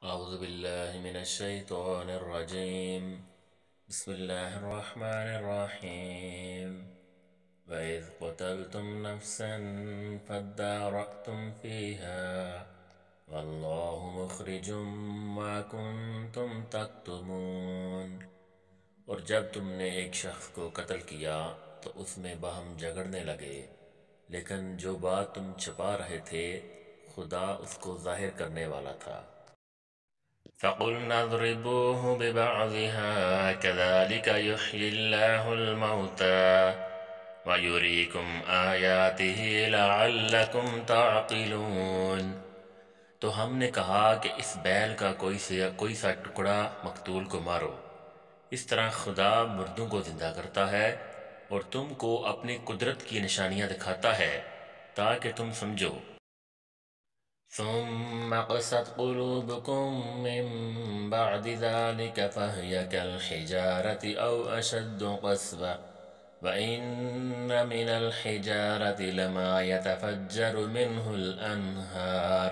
أعوذ بالله من الشيطان الرجيم. بسم الله الرحمن الرحيم. وإذ قتلتم نفسا فادارأتم فيها والله مخرج ما كنتم تكتمون۔ اور جب تم نے ایک شخص کو قتل کیا تو اس میں باہم جھگڑنے لگے، لیکن جو بات تم چھپا رہے تھے خدا اس کو ظاہر کرنے والا تھا۔ فَقُلْنَا اضْرِبُوهُ بِبَعْضِهَا كَذَلِكَ يُحْيِي اللَّهُ الْمَوْتَى وَيُرِيكُمْ آيَاتِهِ لَعَلَّكُمْ تَعْقِلُونَ۔ تو ہم نے کہا کہ اس بیل کا کوئی سا ٹکڑا مقتول کو مارو، اس طرح خدا مردوں کو زندہ کرتا ہے اور تم کو اپنی قدرت کی نشانیاں دکھاتا ہے تاکہ تم سمجھو۔ ثم قست قلوبكم من بعد ذلك فهي كالحجارة أو أشد قسوة وإن من الحجارة لما يتفجر منه الأنهار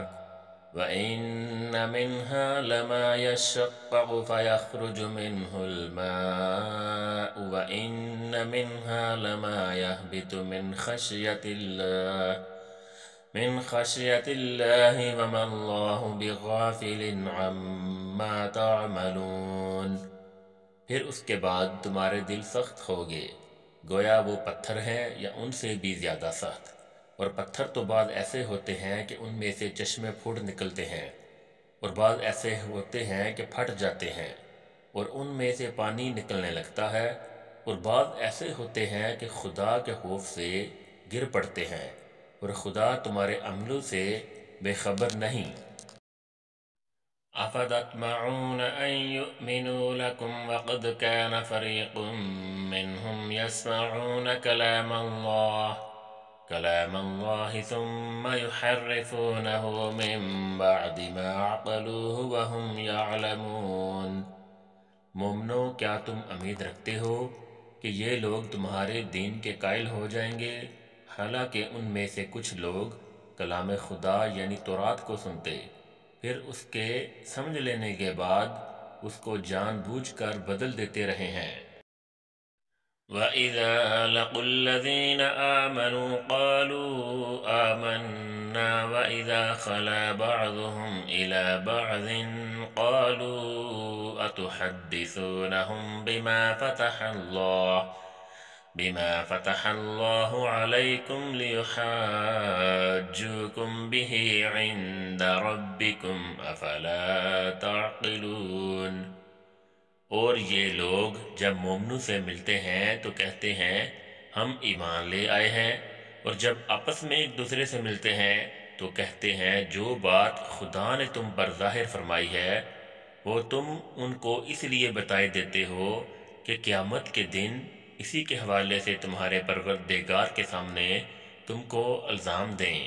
وإن منها لما يشقق فيخرج منه الماء وإن منها لما يهبط من خشية الله وما الله بغافل عما تعملون۔ پھر اس کے بعد تمہارے دل سخت ہوگے، گویا وہ پتھر ہیں یا ان سے بھی زیادہ سخت، اور پتھر تو بعض ایسے ہوتے ہیں کہ ان میں سے چشمے پھوٹ نکلتے ہیں، اور بعض ایسے ہوتے ہیں کہ پھٹ جاتے ہیں اور ان میں سے پانی نکلنے لگتا ہے، اور بعض ایسے ہوتے ہیں کہ خدا کے خوف سے گر پڑتے ہیں، اور خدا تمہارے عملوں سے بے خبر نہیں۔ أَفَتَطْمَعُونَ أَن يُؤْمِنُوا لَكُمْ وَقَدْ كَانَ فَرِيقٌ مِّنْهُمْ يَسْمَعُونَ كَلَامَ اللَّهِ ثُمَّ يُحَرِّفُونَهُ مِن بَعْدِ مَا عَقَلُوهُ وَهُمْ يَعْلَمُونَ۔ مومنو، کیا تم امید رکھتے ہو کہ یہ لوگ تمہارے دین کے قائل ہو جائیں گے، حالانکہ ان میں سے کچھ لوگ کلام خدا یعنی تورات کو سنتے، پھر اس کے سمجھ لینے کے بعد اس کو جان بوجھ کر بدل دیتے رہے ہیں۔ وَإِذَا لَقُوا الَّذِينَ آمَنُوا قَالُوا آمَنَّا وَإِذَا خَلَا بَعْضُهُمْ إِلَى بَعْضٍ قَالُوا أَتُحَدِّثُونَهُمْ بما فتح الله عليكم ليحاجوكم به عند ربكم أفلا تعقلون۔ اور یہ لوگ جب مومنوں سے ملتے ہیں تو کہتے ہیں ہم ایمان لے آئے ہیں، اور جب آپس میں ایک دوسرے سے ملتے ہیں تو کہتے ہیں جو بات خدا نے تم پر ظاہر فرمائی ہے وہ تم ان کو اس لیے بتائے دیتے ہو کہ قیامت کے دن اسی کے حوالے سے تمہارے پروردگار کے سامنے تم کو الزام دیں،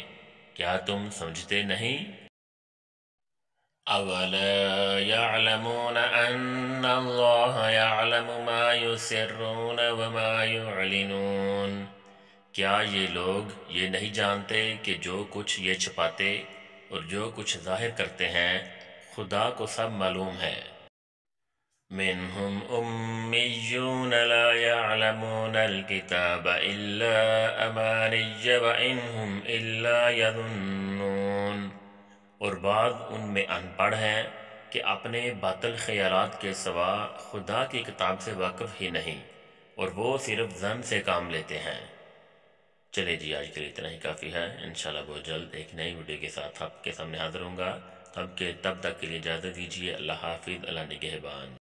کیا تم سمجھتے نہیں؟ أَوَلَا يَعْلَمُونَ أَنَّ اللَّهَ يَعْلَمُ مَا يُسِرُّونَ وَمَا يُعْلِنُونَ۔ کیا یہ لوگ یہ نہیں جانتے کہ جو کچھ یہ چھپاتے اور جو کچھ ظاہر کرتے ہیں خدا کو سب معلوم ہے۔ مِنْهُمْ أُمِّيُّونَ لَا يَعْلَمُونَ الْكِتَابَ إِلَّا أَمَانِيَّ وَإِنْهُمْ إِلَّا يَظُنُّونَ۔ اور بعض ان میں ان پڑھ ہیں کہ اپنے باطل خیالات کے سوا خدا کی کتاب سے واقف ہی نہیں، اور وہ صرف ظن سے کام لیتے ہیں۔ چلے جی، آج کے لیے اتنا ہی کافی ہے۔ انشاءاللہ بہت جلد ایک نئی ویڈیو کے ساتھ آپ کے سامنے حاضر ہوں گا۔ تب تک کے لیے اجازت دیجیے۔ اللہ حافظ، اللہ نگہبان۔